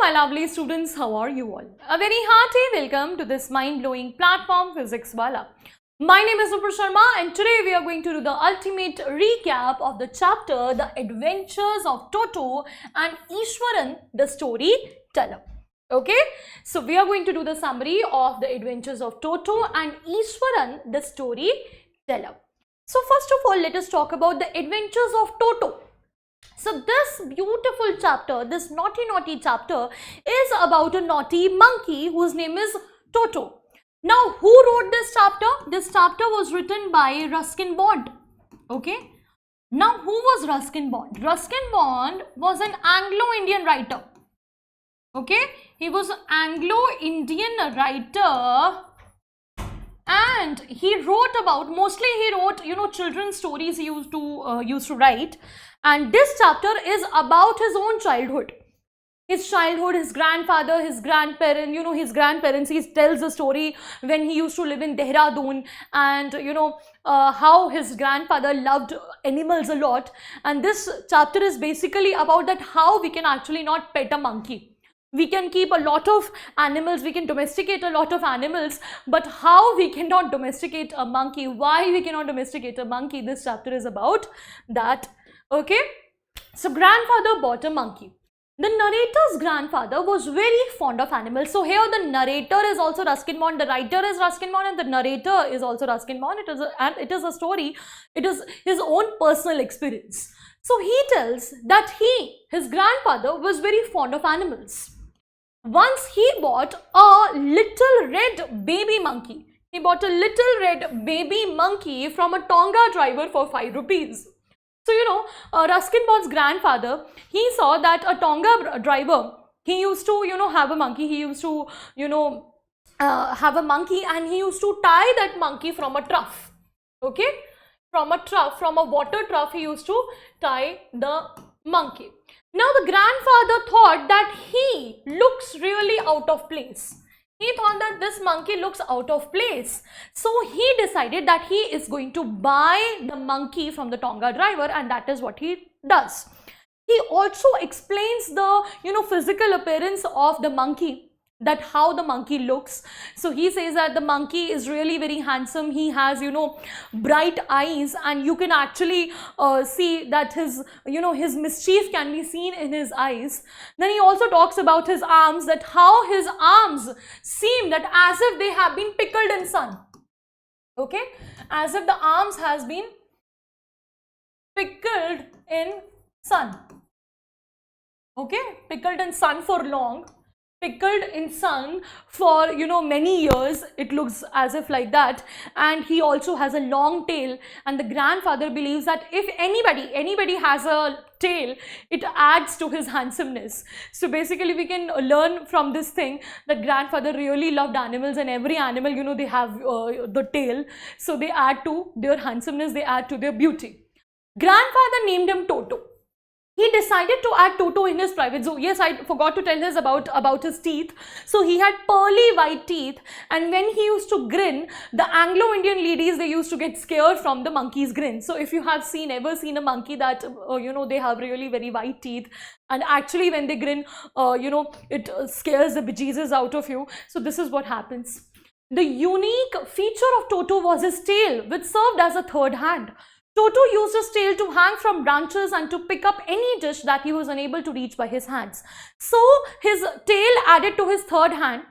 my lovely students, how are you all? A very hearty welcome to this mind-blowing platform, Physics Wallah. My name is Nupur Sharma and today we are going to do the ultimate recap of the chapter, The Adventures of Toto and Iswaran the Storyteller. Okay, so we are going to do the summary of The Adventures of Toto and Iswaran the Storyteller. So first of all, let us talk about The Adventures of Toto. So this beautiful chapter, this naughty chapter is about a naughty monkey whose name is Toto. Now, who wrote this chapter? This chapter was written by Ruskin Bond. Okay. Now, who was Ruskin Bond? Ruskin Bond was an Anglo-Indian writer. Okay. He was an Anglo-Indian writer and he wrote about, mostly he wrote, children's stories he used to write. And this chapter is about his own childhood. His childhood, his grandfather, his grandparent, his grandparents. He tells a story when he used to live in Dehradun and, how his grandfather loved animals a lot. And this chapter is basically about that how we can actually not pet a monkey. We can keep a lot of animals, we can domesticate a lot of animals, but how we cannot domesticate a monkey, why we cannot domesticate a monkey, this chapter is about that. Okay, so grandfather bought a monkey. The narrator's grandfather was very fond of animals. So here the narrator is also Ruskin Bond, the writer is Ruskin Bond and the narrator is also Ruskin Bond. It is a story, it is his own personal experience. So he tells that his grandfather was very fond of animals. Once he bought a little red baby monkey. He bought a little red baby monkey from a Tonga driver for 5 rupees. So, Ruskin Bond's grandfather, he saw that a Tonga driver, he used to, have a monkey. He used to, have a monkey and he used to tie that monkey from a trough. Okay? From a water trough, he used to tie the monkey. Now, the grandfather thought that he looks really out of place. He thought that this monkey looks out of place. So he decided that he is going to buy the monkey from the Tonga driver, and that is what he does. He also explains the, physical appearance of the monkey, that how the monkey looks. So he says that the monkey is really very handsome. He has, bright eyes, and you can actually see that his mischief can be seen in his eyes. Then he also talks about his arms, that how his arms seem that as if they have been pickled in sun. Okay, as if the arms has been pickled in sun. Okay, pickled in sun for long. Pickled in sun for many years, it looks as if like that. And he also has a long tail, and the grandfather believes that if anybody has a tail, it adds to his handsomeness. So basically we can learn from this thing that grandfather really loved animals, and every animal, they have the tail, so they add to their handsomeness, they add to their beauty. Grandfather named him Toto. He decided to add Toto in his private zoo. Yes, I forgot to tell us about his teeth. So he had pearly white teeth, and when he used to grin, the Anglo-Indian ladies, they used to get scared from the monkey's grin. So if you have ever seen a monkey that, they have really very white teeth, and actually when they grin, it scares the bejesus out of you. So this is what happens. The unique feature of Toto was his tail, which served as a third hand. Toto used his tail to hang from branches and to pick up any dish that he was unable to reach by his hands. So his tail added to his third hand,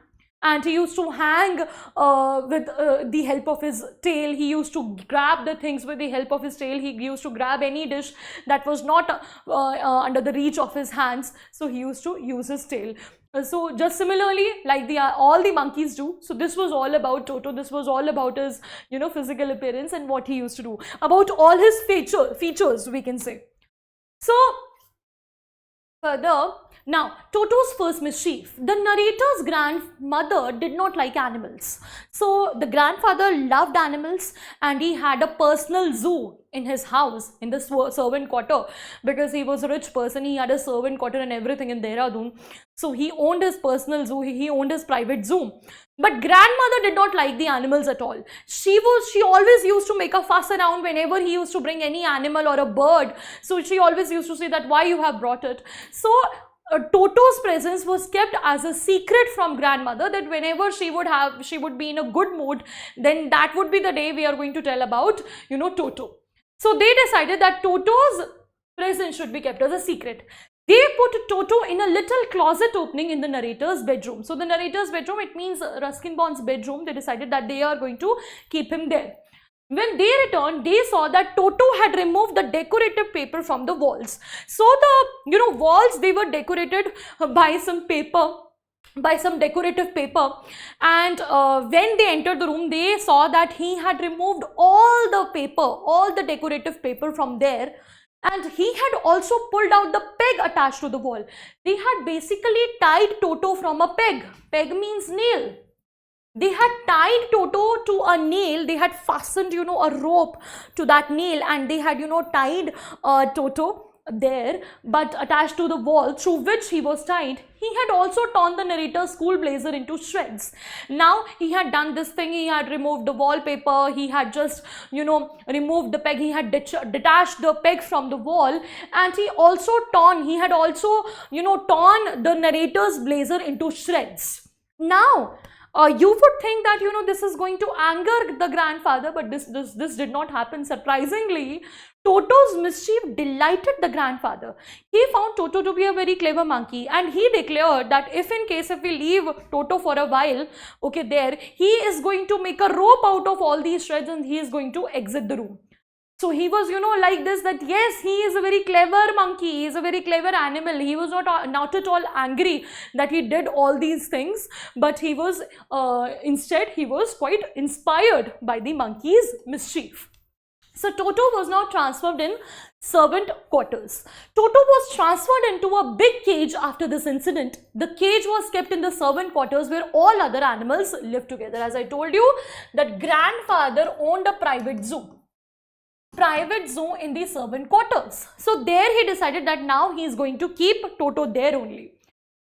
and he used to hang with the help of his tail. He used to grab the things with the help of his tail. He used to grab any dish that was not under the reach of his hands. So he used to use his tail. So just similarly, like all the monkeys do. So this was all about Toto. This was all about his, physical appearance and what he used to do. About all his features, we can say. So further, now Toto's first mischief. The narrator's grandmother did not like animals. So the grandfather loved animals, and he had a personal zoo in his house, in the servant quarter, because he was a rich person. He had a servant quarter and everything in Dehradun. So he owned his personal zoo, he owned his private zoo. But grandmother did not like the animals at all. She always used to make a fuss around whenever he used to bring any animal or a bird. So she always used to say that why you have brought it. So Toto's presence was kept as a secret from grandmother, that whenever she would be in a good mood, then that would be the day we are going to tell about, Toto. So they decided that Toto's presence should be kept as a secret. They put Toto in a little closet opening in the narrator's bedroom. So the narrator's bedroom, it means Ruskin Bond's bedroom. They decided that they are going to keep him there. When they returned, they saw that Toto had removed the decorative paper from the walls. So the walls, they were decorated by some paper, by some decorative paper, and when they entered the room, they saw that he had removed all the paper, all the decorative paper from there, and he had also pulled out the peg attached to the wall. They had basically tied Toto from a peg. Peg means nail. They had tied Toto to a nail. They had fastened, a rope to that nail, and they had, tied Toto there, but attached to the wall through which he was tied. He had also torn the narrator's school blazer into shreds. Now he had done this thing. He had removed the wallpaper. He had just, removed the peg. He had detached the peg from the wall, and he had also torn the narrator's blazer into shreds. Now, you would think that, this is going to anger the grandfather, but this did not happen. Surprisingly, Toto's mischief delighted the grandfather. He found Toto to be a very clever monkey, and he declared that if we leave Toto for a while, he is going to make a rope out of all these shreds, and he is going to exit the room. So he was, like this, that yes, he is a very clever monkey, he is a very clever animal. He was not at all angry that he did all these things, but he was, instead, he was quite inspired by the monkey's mischief. So Toto was now transferred in servant quarters. Toto was transferred into a big cage after this incident. The cage was kept in the servant quarters where all other animals lived together. As I told you, that grandfather owned a private zoo in the servant quarters. So there he decided that now he is going to keep Toto there only.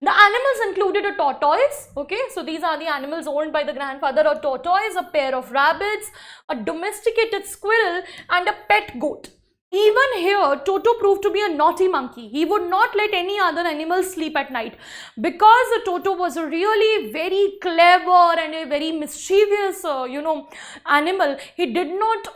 The animals included a tortoise, so these are the animals owned by the grandfather: a tortoise, a pair of rabbits, a domesticated squirrel, and a pet goat. Even here, Toto proved to be a naughty monkey. He would not let any other animals sleep at night, because Toto was a really very clever and a very mischievous, animal. He did not,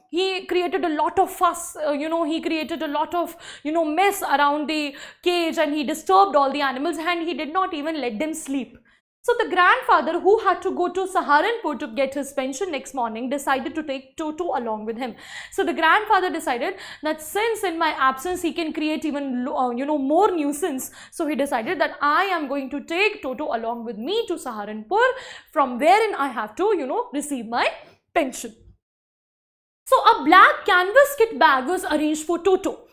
he created a lot of fuss, he created a lot of, mess around the cage, and he disturbed all the animals, and he did not even let them sleep. So the grandfather, who had to go to Saharanpur to get his pension next morning, decided to take Toto along with him. So the grandfather decided that since in my absence he can create even more nuisance, so he decided that I am going to take Toto along with me to Saharanpur, from wherein I have to receive my pension. So a black canvas kit bag was arranged for Toto.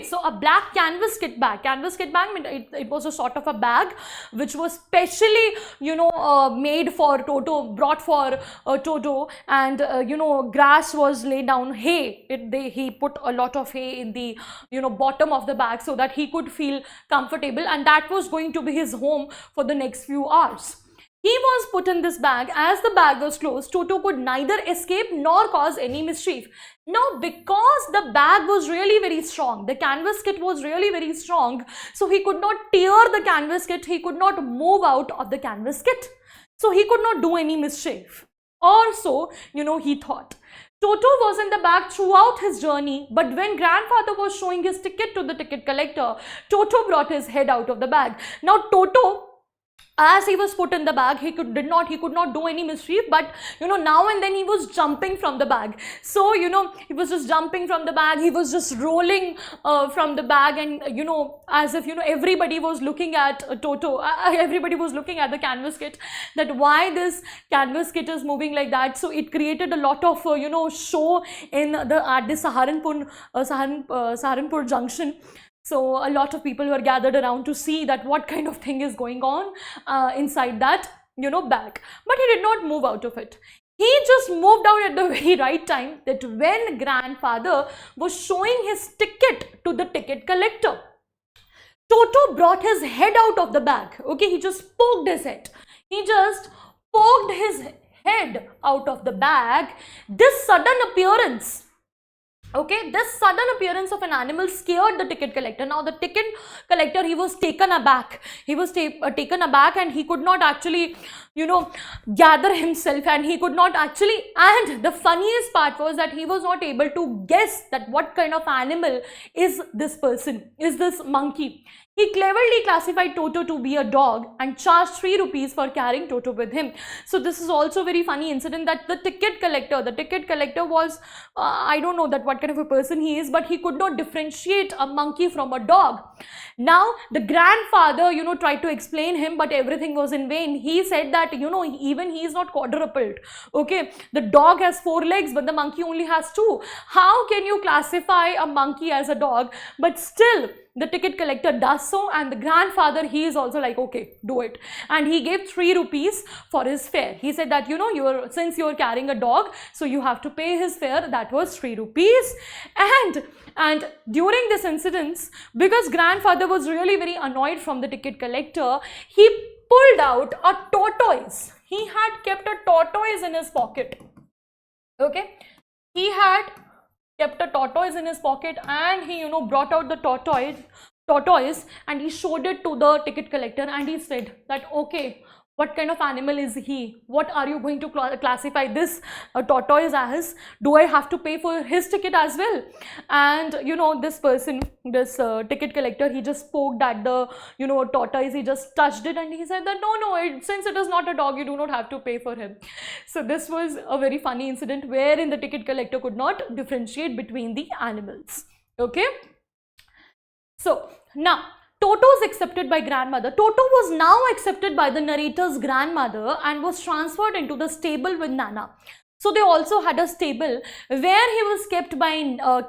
So a black canvas kit bag. Canvas kit bag, it was a sort of a bag which was specially, made for Toto, brought for Toto, and, grass was laid down, hay. He put a lot of hay in the, bottom of the bag so that he could feel comfortable, and that was going to be his home for the next few hours. He was put in this bag. As the bag was closed, Toto could neither escape nor cause any mischief. Now, because the bag was really very strong, the canvas kit was really very strong, so he could not tear the canvas kit, he could not move out of the canvas kit. So he could not do any mischief. Or so, he thought. Toto was in the bag throughout his journey, but when grandfather was showing his ticket to the ticket collector, Toto brought his head out of the bag. Now, Toto, as he was put in the bag, he could not do any mischief, but now and then he was jumping from the bag. So he was just jumping from the bag, he was just rolling from the bag, and as if everybody was looking at Toto, everybody was looking at the canvas kit, that why this canvas kit is moving like that. So it created a lot of show at the Saharanpur junction. So a lot of people were gathered around to see that what kind of thing is going on inside that, bag. But he did not move out of it. He just moved out at the very right time, that when grandfather was showing his ticket to the ticket collector, Toto brought his head out of the bag. He just poked his head. He just poked his head out of the bag. This sudden appearance Okay, this sudden appearance of an animal scared the ticket collector. Now the ticket collector, he was taken aback. He was taken aback, and he could not actually, gather himself, and he could not actually, and the funniest part was that he was not able to guess that what kind of animal is this person, is this monkey. He cleverly classified Toto to be a dog and charged 3 rupees for carrying Toto with him. So this is also a very funny incident, that the ticket collector was, I don't know that what kind of a person he is, but he could not differentiate a monkey from a dog. Now the grandfather, tried to explain him, but everything was in vain. He said that, even he is not quadruped. Okay, the dog has 4 legs, but the monkey only has 2. How can you classify a monkey as a dog? But still, the ticket collector does so, and the grandfather, he is also like, okay, do it. And he gave 3 rupees for his fare. He said that, since you're carrying a dog, so you have to pay his fare. That was 3 rupees. And during this incident, because grandfather was really very annoyed from the ticket collector, he pulled out a tortoise. He had kept a tortoise in his pocket. Okay, he had kept a tortoise in his pocket, and he brought out the tortoise and he showed it to the ticket collector, and he said that, okay, what kind of animal is he? What are you going to classify this tortoise as? Do I have to pay for his ticket as well? And this person, this ticket collector, he just poked at the tortoise. He just touched it, and he said that no, since it is not a dog, you do not have to pay for him. So this was a very funny incident wherein the ticket collector could not differentiate between the animals. Okay, so now Toto is accepted by grandmother. Toto was now accepted by the narrator's grandmother and was transferred into the stable with Nana. So they also had a stable where he was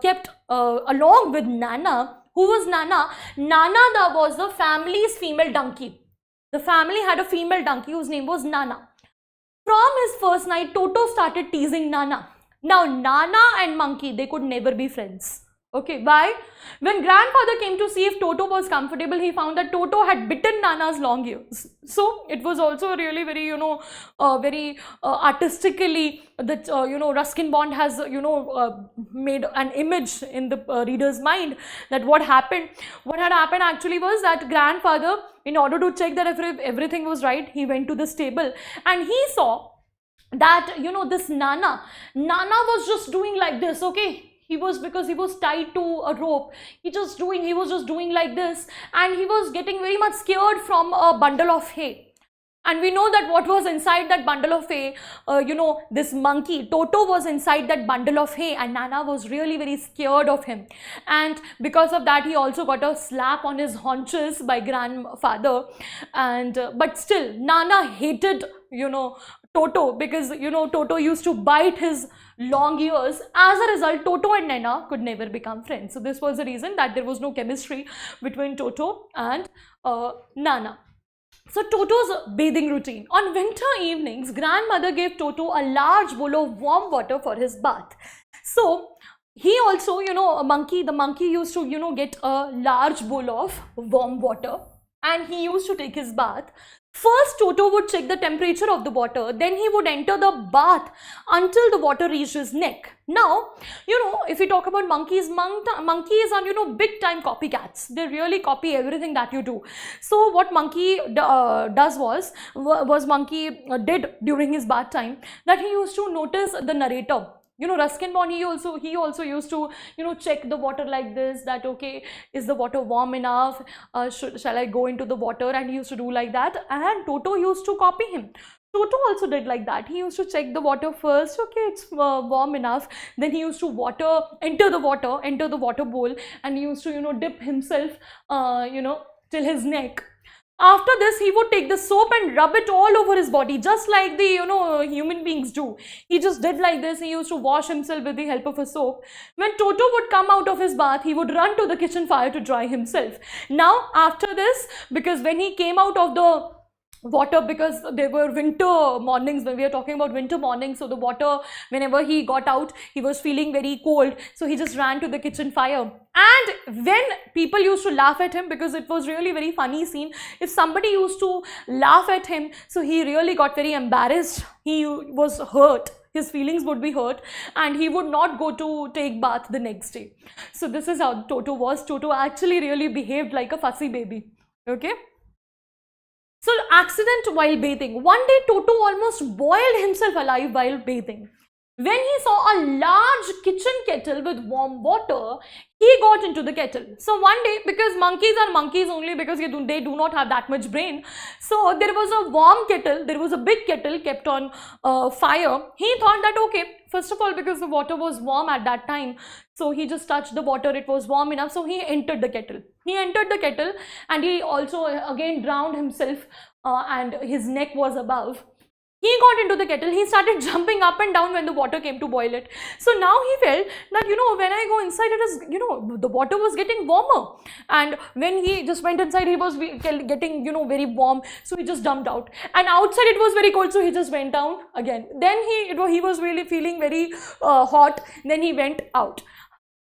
kept along with Nana. Who was Nana? Nana was the family's female donkey. The family had a female donkey whose name was Nana. From his first night, Toto started teasing Nana. Now Nana and monkey, they could never be friends. Okay, why? When grandfather came to see if Toto was comfortable, he found that Toto had bitten Nana's long ears. So it was also really very, very artistically that, Ruskin Bond has, made an image in the reader's mind that what had happened actually was that grandfather, in order to check that if everything was right, he went to the stable and he saw that, this Nana was just doing like this, okay? Because he was tied to a rope, he was just doing like this, and he was getting very much scared from a bundle of hay. And we know that what was inside that bundle of hay, this monkey, Toto, was inside that bundle of hay, and Nana was really very scared of him. And because of that, he also got a slap on his haunches by grandfather. And but still, Nana hated, Toto, because, Toto used to bite his long ears. As a result, Toto and Nana could never become friends. So this was the reason that there was no chemistry between Toto and Nana. So Toto's bathing routine. On winter evenings, grandmother gave Toto a large bowl of warm water for his bath. So he also, the monkey used to, get a large bowl of warm water, and he used to take his bath. First, Toto would check the temperature of the water, then he would enter the bath until the water reached his neck. Now, if we talk about monkeys, monkeys are, big time copycats. They really copy everything that you do. So what monkey monkey did during his bath time, that he used to notice the narrator. Ruskin Bond, he also used to, check the water like this, that, okay, is the water warm enough? Shall I go into the water? And he used to do like that. And Toto used to copy him. Toto also did like that. He used to check the water first. Okay, it's warm enough. Then he used to enter the water bowl, and he used to, dip himself, till his neck. After this, he would take the soap and rub it all over his body, just like the, human beings do. He just did like this. He used to wash himself with the help of a soap. When Toto would come out of his bath, he would run to the kitchen fire to dry himself. Now, after this, because when he came out of the water, because there were winter mornings, when we are talking about winter mornings, so the water, whenever he got out, he was feeling very cold, so he just ran to the kitchen fire. And when people used to laugh at him, because it was really very funny scene, if somebody used to laugh at him, so he really got very embarrassed, he was hurt, his feelings would be hurt and he would not go to take bath the next day. So this is how Toto was. Toto actually really behaved like a fussy baby. Okay. So accident while bathing. One day Toto almost boiled himself alive while bathing. When he saw a large kitchen kettle with warm water, he got into the kettle. So one day, because monkeys are monkeys only because they do not have that much brain. So there was a warm kettle, there was a big kettle kept on fire. He thought that okay, first of all, because the water was warm at that time, so he just touched the water, it was warm enough, so he entered the kettle. He entered the kettle and he also again drowned himself and his neck was above. He got into the kettle, he started jumping up and down when the water came to boil it. So now he felt that, when I go inside, it is, the water was getting warmer. And when he just went inside, he was getting, very warm. So he just jumped out. And outside it was very cold, so he just went down again. Then he was really feeling very hot. Then he went out.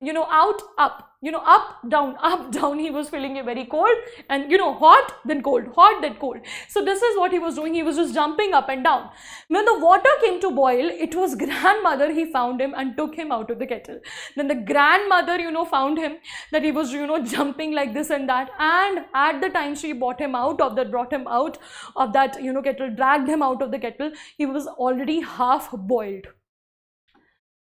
Out, up, up, down, he was feeling very cold and, hot, then cold, hot, then cold. So this is what he was doing. He was just jumping up and down. When the water came to boil, it was grandmother, he found him and took him out of the kettle. Then the grandmother, found him that he was, jumping like this and that. And at the time she brought him out of that kettle, dragged him out of the kettle. He was already half boiled.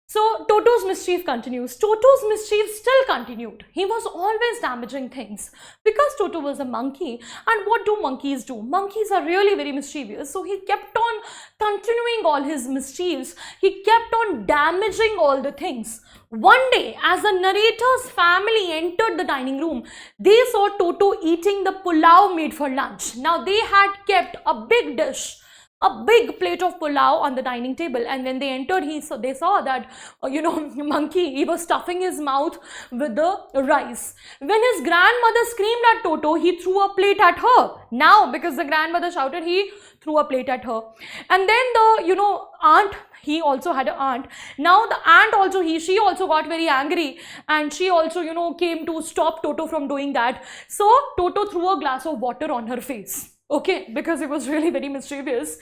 So Toto's mischief continues. Toto's mischief still continued. He was always damaging things because Toto was a monkey. And what do monkeys do? Monkeys are really very mischievous. So he kept on continuing all his mischiefs. He kept on damaging all the things. One day, as the narrator's family entered the dining room, they saw Toto eating the pulao made for lunch. Now they had kept a big dish, a big plate of pulao on the dining table, and when they entered, they saw that monkey, he was stuffing his mouth with the rice. When his grandmother screamed at Toto, he threw a plate at her. Now because the grandmother shouted, he threw a plate at her. And then the aunt, he also had an aunt. Now the aunt also, she also got very angry, and she also came to stop Toto from doing that. So Toto threw a glass of water on her face. Okay, because he was really very mischievous.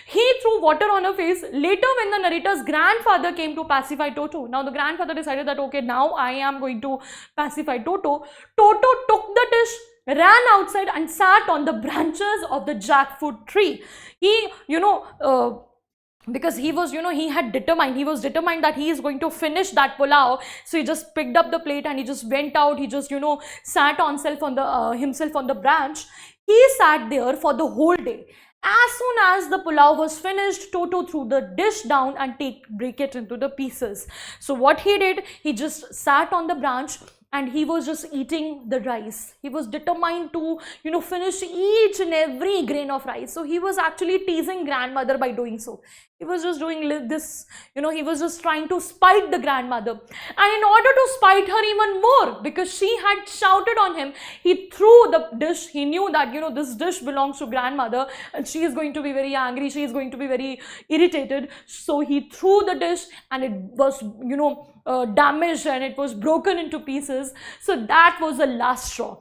He threw water on her face. Later, when the narrator's grandfather came to pacify Toto, now the grandfather decided that okay, now I am going to pacify Toto. Toto took the dish, ran outside and sat on the branches of the jackfruit tree. He, because he was, he was determined that he is going to finish that pulao. So he just picked up the plate and he just went out. He just, sat on himself on the branch. He sat there for the whole day. As soon as the pulao was finished, Toto threw the dish down and break it into the pieces. So what he did, he just sat on the branch and he was just eating the rice. He was determined to, finish each and every grain of rice. So he was actually teasing grandmother by doing so. He was just doing this, he was just trying to spite the grandmother. And in order to spite her even more, because she had shouted on him, he threw the dish. He knew that, this dish belongs to grandmother and she is going to be very angry. She is going to be very irritated. So he threw the dish and it was, damaged and it was broken into pieces. So that was the last straw.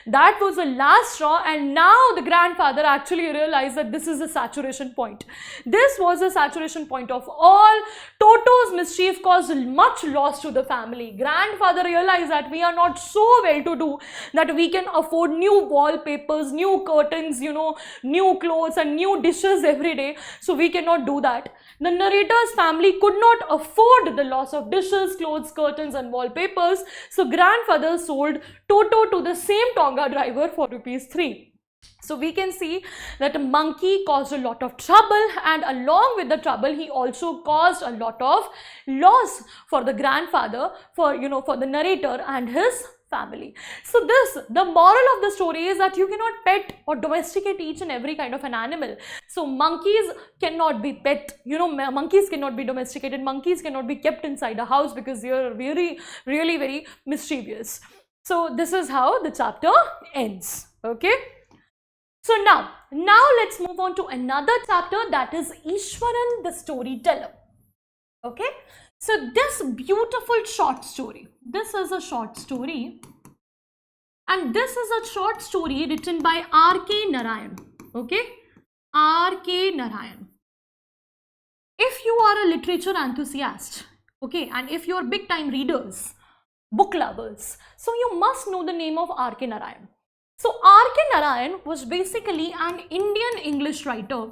That was the last straw, and now the grandfather actually realized that this is a saturation point. This was a saturation point of all. Toto's mischief caused much loss to the family. Grandfather realized that we are not so well-to-do that we can afford new wallpapers, new curtains, new clothes and new dishes every day. So we cannot do that. The narrator's family could not afford the loss of dishes, clothes, curtains and wallpapers. So grandfather sold Toto to the same Tonga driver for ₹3. So we can see that a monkey caused a lot of trouble, and along with the trouble, he also caused a lot of loss for the grandfather, for the narrator and his family. So the moral of the story is that you cannot pet or domesticate each and every kind of an animal. So monkeys cannot be pet, monkeys cannot be domesticated, monkeys cannot be kept inside a house because they are really, really very mischievous. So this is how the chapter ends. Okay. So now let's move on to another chapter, that is Iswaran the Storyteller. Okay. So this beautiful short story, this is a short story, and this is a short story written by R.K. Narayan. Okay. R.K. Narayan. if you are a literature enthusiast, okay, and if you are big time readers, book lovers, so you must know the name of R.K. Narayan. So R.K. Narayan was basically an Indian English writer,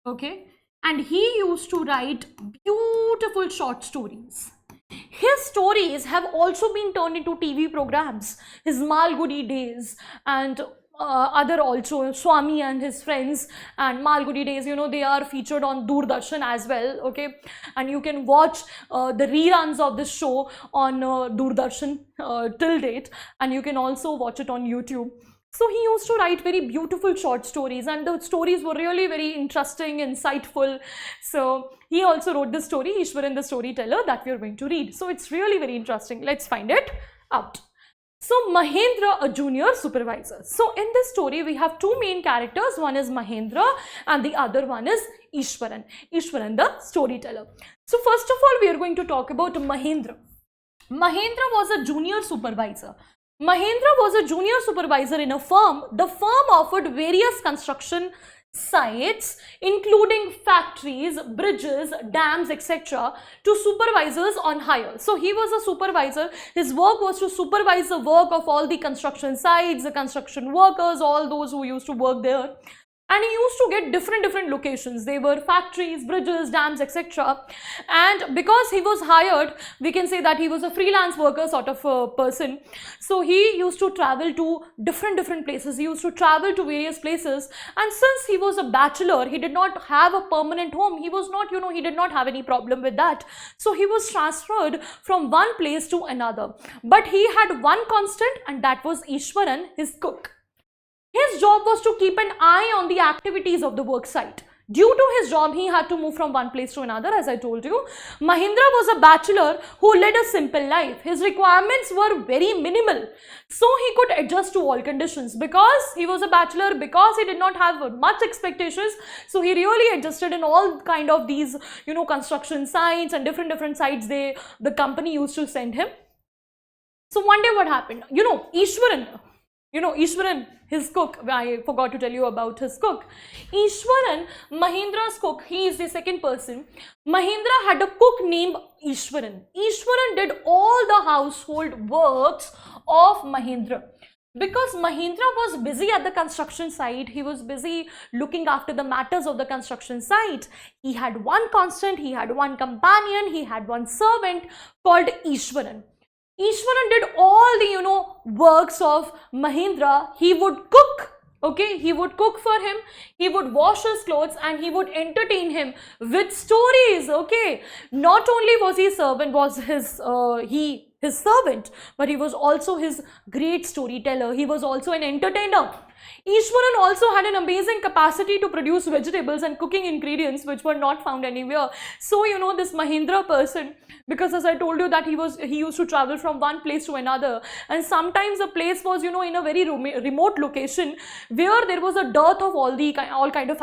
okay, and he used to write beautiful short stories. His stories have also been turned into TV programs. His Malgudi Days and other also, Swami and his friends and Malgudi Days, you know, they are featured on Doordarshan as well, okay, and you can watch the reruns of this show on Doordarshan till date, and you can also watch it on YouTube. So he used to write very beautiful short stories, and the stories were really very interesting, insightful. So he also wrote this story, Iswaran the Storyteller, that we are going to read. So it's really very interesting. Let's find it out. So Mahendra, a junior supervisor. So in this story, we have two main characters. One is Mahendra and the other one is Iswaran. Iswaran the Storyteller. So first of all, we are going to talk about Mahendra. Mahendra was a junior supervisor. Mahendra was a junior supervisor in a firm. The firm offered various construction sites including factories, bridges, dams, etc. to supervisors on hire. So he was a supervisor. His work was to supervise the work of all the construction sites, the construction workers, all those who used to work there. And he used to get different locations. They were factories, bridges, dams, etc. And because he was hired, we can say that he was a freelance worker sort of a person. So he used to travel to different places. He used to travel to various places. And since he was a bachelor, he did not have a permanent home. He was not, he did not have any problem with that. So he was transferred from one place to another. But he had one constant, and that was Iswaran, his cook. His job was to keep an eye on the activities of the work site. Due to his job, he had to move from one place to another, as I told you. Mahendra was a bachelor who led a simple life. His requirements were very minimal. So he could adjust to all conditions. Because he was a bachelor, because he did not have much expectations, so he really adjusted in all kind of these, construction sites and different sites the company used to send him. So one day what happened? Iswaran, his cook, I forgot to tell you about his cook. Iswaran, Mahendra's cook, he is the second person. Mahendra had a cook named Iswaran. Iswaran did all the household works of Mahendra. Because Mahendra was busy at the construction site, he was busy looking after the matters of the construction site. He had one constant, he had one companion, he had one servant called Iswaran. Iswaran did all the, works of Mahendra. He would cook, okay, he would cook for him, he would wash his clothes, and he would entertain him with stories, okay. Not only was he servant, was his servant, but he was also his great storyteller. He was also an entertainer. Iswaran also had an amazing capacity to produce vegetables and cooking ingredients which were not found anywhere. So, this Mahendra person, because as I told you that he used to travel from one place to another, and sometimes the place was, in a very remote location where there was a dearth of all kind of,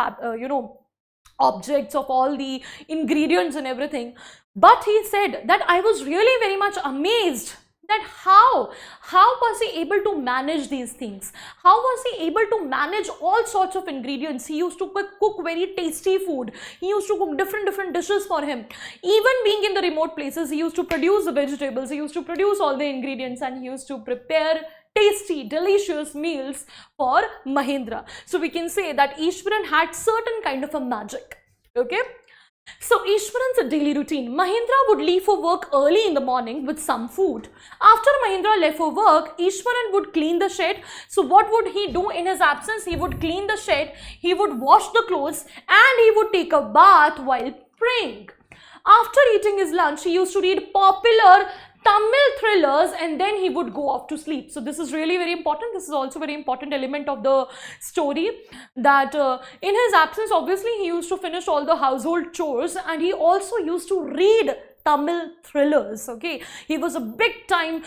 objects, of all the ingredients and everything. But he said that I was really very much amazed that how was he able to manage these things? How was he able to manage all sorts of ingredients? He used to cook very tasty food. He used to cook different dishes for him. Even being in the remote places, he used to produce the vegetables, he used to produce all the ingredients, and he used to prepare tasty, delicious meals for Mahendra. So we can say that Iswaran had certain kind of a magic, okay. So Iswaran's daily routine. Mahendra would leave for work early in the morning with some food. After Mahendra left for work, Iswaran would clean the shed. So what would he do in his absence? He would clean the shed, he would wash the clothes, and he would take a bath while praying. After eating his lunch, he used to read popular Tamil thrillers, and then he would go off to sleep. So this is really very important. This is also very important element of the story, that in his absence, obviously he used to finish all the household chores, and he also used to read Tamil thrillers, okay. He was a big time,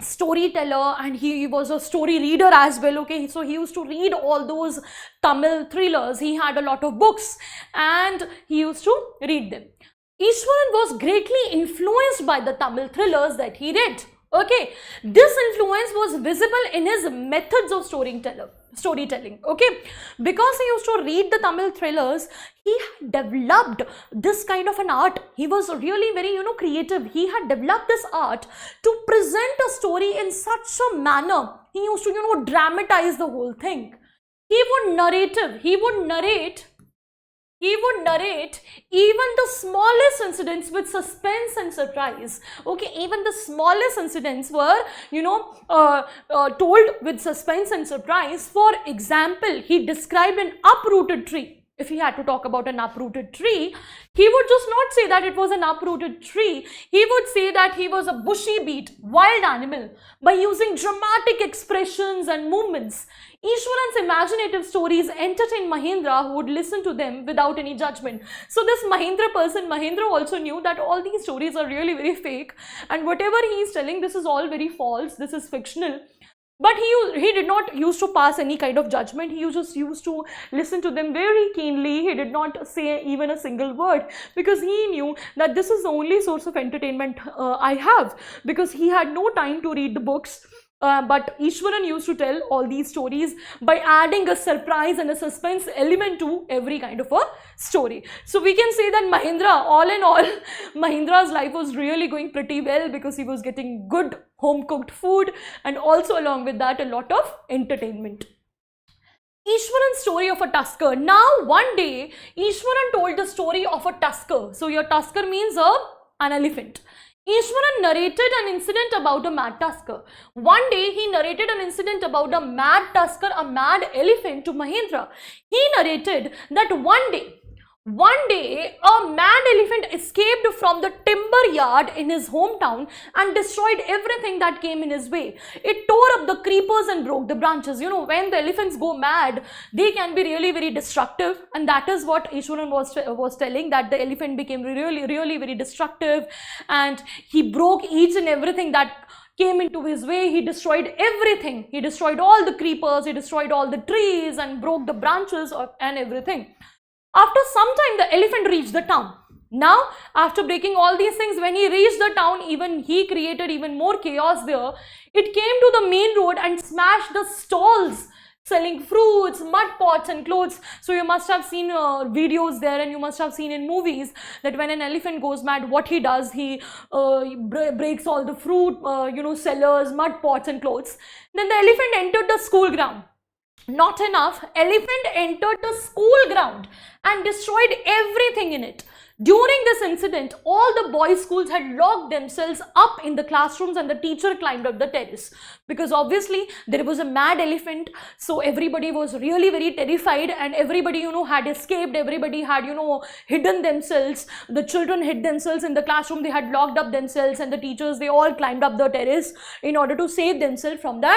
storyteller, and he was a story reader as well, okay. So he used to read all those Tamil thrillers. He had a lot of books and he used to read them. Iswaran was greatly influenced by the Tamil thrillers that he read. Okay, this influence was visible in his methods of storytelling. Okay, because he used to read the Tamil thrillers, he had developed this kind of an art. He was really very, creative. He had developed this art to present a story in such a manner. He used to, dramatize the whole thing. He would narrate even the smallest incidents with suspense and surprise. Okay, even the smallest incidents were, told with suspense and surprise. For example, he described an uprooted tree. If he had to talk about an uprooted tree, he would just not say that it was an uprooted tree. He would say that he was a bushy beat, wild animal, by using dramatic expressions and movements. Ishwaran's imaginative stories entertained Mahendra, who would listen to them without any judgment. So this Mahendra also knew that all these stories are really very fake, and whatever he is telling, this is all very false, this is fictional. But he did not used to pass any kind of judgment. He just used to listen to them very keenly. He did not say even a single word, because he knew that this is the only source of entertainment I have, because he had no time to read the books. But Ishwaran used to tell all these stories by adding a surprise and a suspense element to every kind of a story. So we can say that Mahendra, all in all, Mahendra's life was really going pretty well, because he was getting good home cooked food, and also along with that a lot of entertainment. Ishwaran's story of a tusker. Now one day Ishwaran told the story of a tusker. So your tusker means an elephant. Ishwaran narrated an incident about a mad tusker. One day he narrated an incident about a mad tusker, a mad elephant, to Mahendra. He narrated that one day a mad elephant escaped from the timber yard in his hometown and destroyed everything that came in his way. It tore up the creepers and broke the branches. When the elephants go mad, they can be really very destructive, and that is what Ishwaran was telling, that the elephant became really very destructive, and he broke each and everything that came into his way. He destroyed everything. He destroyed all the creepers, he destroyed all the trees, and broke the branches and everything. After some time, the elephant reached the town. Now, after breaking all these things, when he reached the town, he created even more chaos there. It came to the main road and smashed the stalls selling fruits, mud pots and clothes. So you must have seen videos there, and you must have seen in movies that when an elephant goes mad, what he does, he breaks all the fruit, sellers, mud pots and clothes. Then the elephant entered the school ground. Not enough, elephant entered the school ground and destroyed everything in it. During this incident, all the boys' schools had locked themselves up in the classrooms, and the teacher climbed up the terrace, because obviously there was a mad elephant. So everybody was really very terrified, and everybody had escaped. Everybody had hidden themselves. The children hid themselves in the classroom. They had locked up themselves, and the teachers, they all climbed up the terrace in order to save themselves from the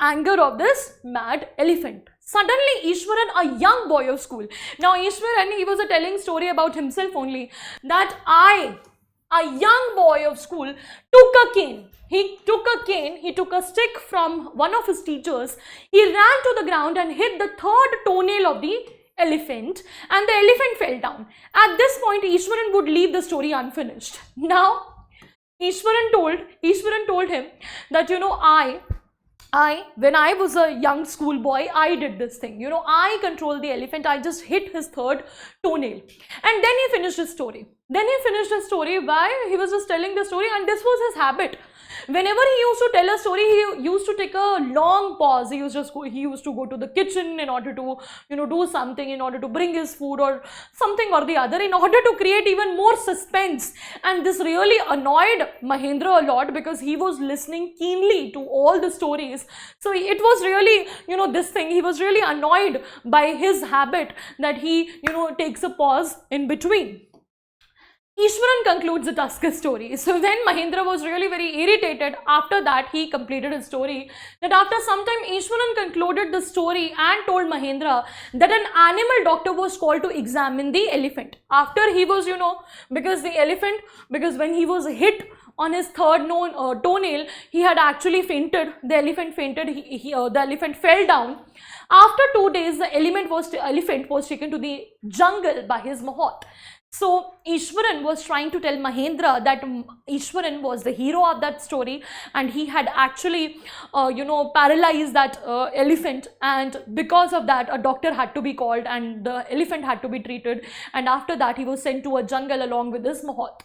anger of this mad elephant. Suddenly, Iswaran, a young boy of school. Now, Iswaran, he was telling story about himself only, that a young boy of school, took a cane. He took a stick from one of his teachers. He ran to the ground and hit the third toenail of the elephant, and the elephant fell down. At this point, Iswaran would leave the story unfinished. Now, Iswaran told him that, when I was a young schoolboy, I did this thing. I controlled the elephant. I just hit his third toenail. And then he finished his story. Why? He was just telling the story, and this was his habit. Whenever he used to tell a story, he used to take a long pause. He used to go to the kitchen in order to, do something, in order to bring his food or something or the other, in order to create even more suspense. And this really annoyed Mahendra a lot, because he was listening keenly to all the stories. So it was really, this thing, he was really annoyed by his habit that he, takes a pause in between. Ishwaran concludes the tusker story. So then Mahendra was really very irritated. After that, he completed his story. That after some time, Ishwaran concluded the story and told Mahendra that an animal doctor was called to examine the elephant. After he was, because when he was hit on his third toenail, he had actually fainted. The elephant fainted. The elephant fell down. After 2 days, the elephant was taken to the jungle by his mahout. So Iswaran was trying to tell Mahendra that Iswaran was the hero of that story, and he had actually paralyzed that elephant, and because of that a doctor had to be called and the elephant had to be treated, and after that he was sent to a jungle along with his Mahout.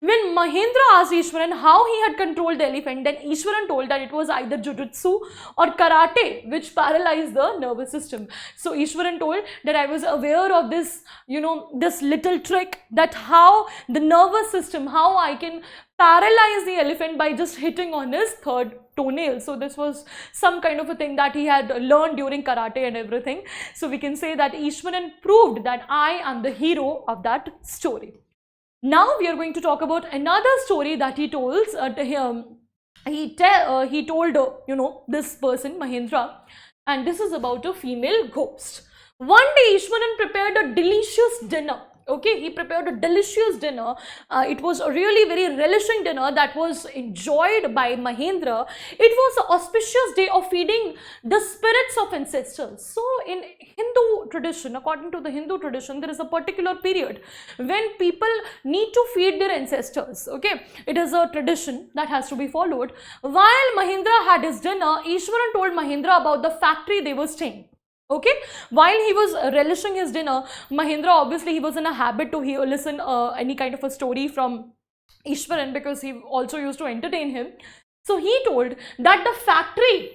When Mahendra asked Iswaran how he had controlled the elephant, then Iswaran told that it was either jujutsu or karate which paralyzed the nervous system. So Iswaran told that I was aware of this, this little trick, that how the nervous system, how I can paralyze the elephant by just hitting on his third toenail. So this was some kind of a thing that he had learned during karate and everything. So we can say that Iswaran proved that I am the hero of that story. Now we are going to talk about another story that he told he told this person Mahendra, and this is about a female ghost. One day Ishwaran prepared a delicious dinner. Okay, he prepared a delicious dinner. It was a really very relishing dinner that was enjoyed by Mahendra. It was an auspicious day of feeding the spirits of ancestors. So in Hindu tradition, according to the Hindu tradition, there is a particular period when people need to feed their ancestors. Okay, it is a tradition that has to be followed. While Mahendra had his dinner, Ishwaran told Mahendra about the factory they were staying. Okay, while he was relishing his dinner, Mahendra, obviously he was in a habit to listen any kind of a story from Ishwaran, because he also used to entertain him. So he told that the factory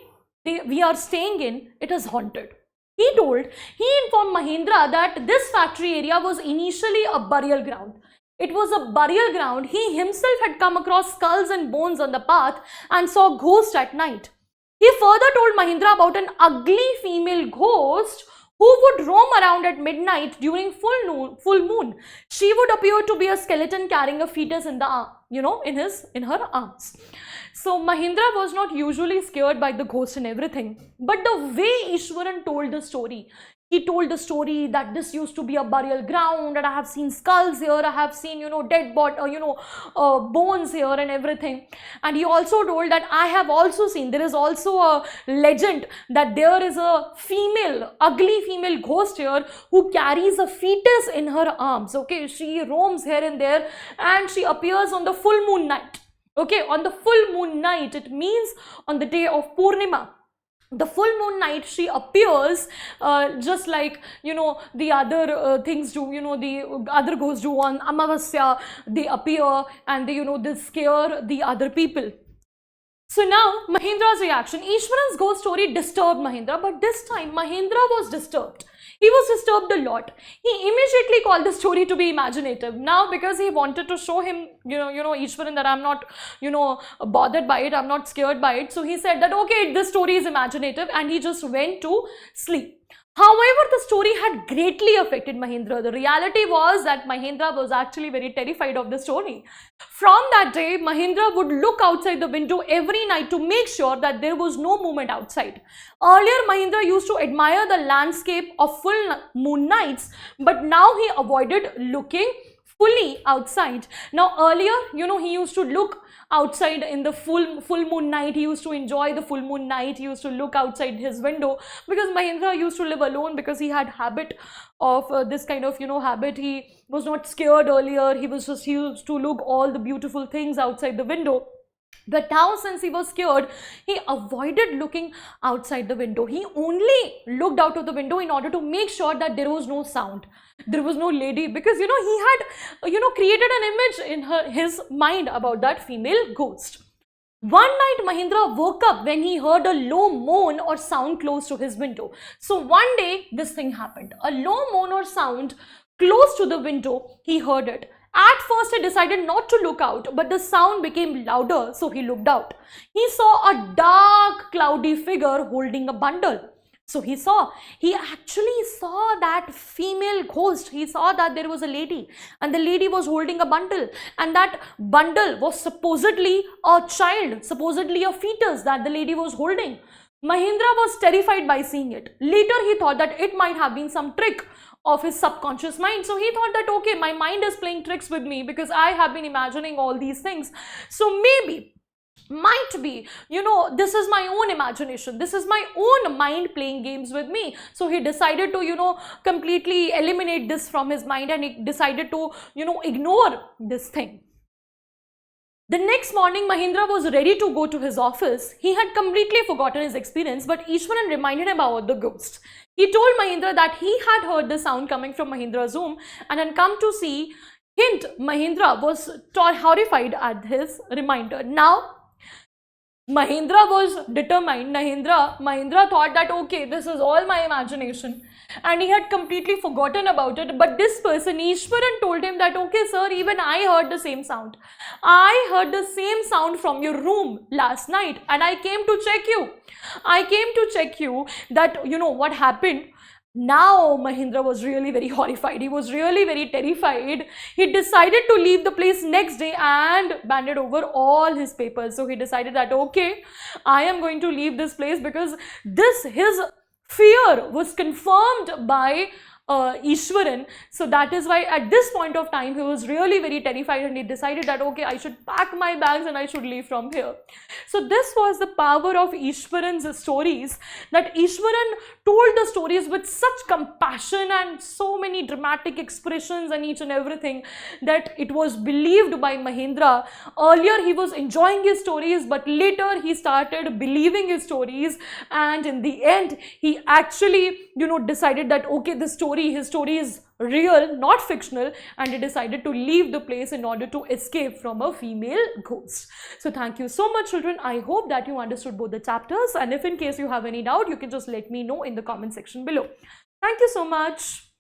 we are staying in, it is haunted. He informed Mahendra that this factory area was initially a burial ground. It was a burial ground. He himself had come across skulls and bones on the path and saw ghosts at night. He further told Mahendra about an ugly female ghost who would roam around at midnight during full moon. She would appear to be a skeleton carrying a fetus in the in her arms. So Mahendra was not usually scared by the ghost and everything, but the way Ishwaran told the story, he told the story that this used to be a burial ground, and I have seen skulls here, I have seen, dead body, bones here and everything. And he also told that I have also seen, there is also a legend that there is a ugly female ghost here who carries a fetus in her arms. Okay, she roams here and there and she appears on the full moon night. Okay, on the full moon night, it means on the day of Purnima. The full moon night she appears just like the other things do, the other ghosts do on Amavasya. They appear and they scare the other people. So now Mahendra's reaction. Ishwaran's ghost story disturbed Mahendra, but this time Mahendra was disturbed. He was disturbed a lot. He immediately called the story to be imaginative. Now, because he wanted to show him, Ishwaran, that I'm not, bothered by it, I'm not scared by it. So he said that, okay, this story is imaginative, and he just went to sleep. However, the story had greatly affected Mahendra. The reality was that Mahendra was actually very terrified of the story. From that day, Mahendra would look outside the window every night to make sure that there was no movement outside. Earlier, Mahendra used to admire the landscape of full moon nights, but now he avoided looking fully outside. Now earlier, he used to look outside in the full moon night. He used to enjoy the full moon night. He used to look outside his window, because Mahendra used to live alone, because he had habit of this kind of habit. He was not scared earlier. He used to look all the beautiful things outside the window. But now, since he was scared, he avoided looking outside the window. He only looked out of the window in order to make sure that there was no sound. There was no lady, because, he had, created an image in his mind about that female ghost. One night, Mahendra woke up when he heard a low moan or sound close to his window. So one day, this thing happened. A low moan or sound close to the window, he heard it. At first, he decided not to look out, but the sound became louder, so he looked out. He saw a dark, cloudy figure holding a bundle. So he actually saw that female ghost. He saw that there was a lady, and the lady was holding a bundle, and that bundle was supposedly a child, supposedly a fetus that the lady was holding. Mahendra was terrified by seeing it. Later, he thought that it might have been some trick of his subconscious mind. So he thought that, okay, my mind is playing tricks with me because I have been imagining all these things. So maybe Might be, you know, this is my own imagination, this is my own mind playing games with me. So he decided to, you know, completely eliminate this from his mind, and he decided to, you know, ignore this thing. The next morning, Mahindra was ready to go to his office. He had completely forgotten his experience, but Ishwaran reminded him about the ghost. He told Mahindra that he had heard the sound coming from Mahindra's room and had come to see. Hint, Mahindra was horrified at his reminder. Now, Mahindra was determined. Mahindra thought that, okay, this is all my imagination, and he had completely forgotten about it. But this person, Ishwaran, told him that, okay, sir, even I heard the same sound. I heard the same sound from your room last night, and I came to check you. I came to check you that, you know, what happened. Now Mahindra was really very horrified. He was really very terrified. He decided to leave the place next day and handed over all his papers. So he decided that, okay, I am going to leave this place, because his fear was confirmed by Ishwaran. So that is why at this point of time he was really very terrified, and he decided that, okay, I should pack my bags and I should leave from here. So this was the power of Ishwaran's stories, that Ishwaran told the stories with such compassion and so many dramatic expressions and each and everything, that it was believed by Mahindra. Earlier he was enjoying his stories, but later he started believing his stories, and in the end he actually, you know, decided that, okay, his story is real, not fictional, and he decided to leave the place in order to escape from a female ghost. So thank you so much, children. I hope that you understood both the chapters, and if in case you have any doubt, you can just let me know in the comment section below. Thank you so much.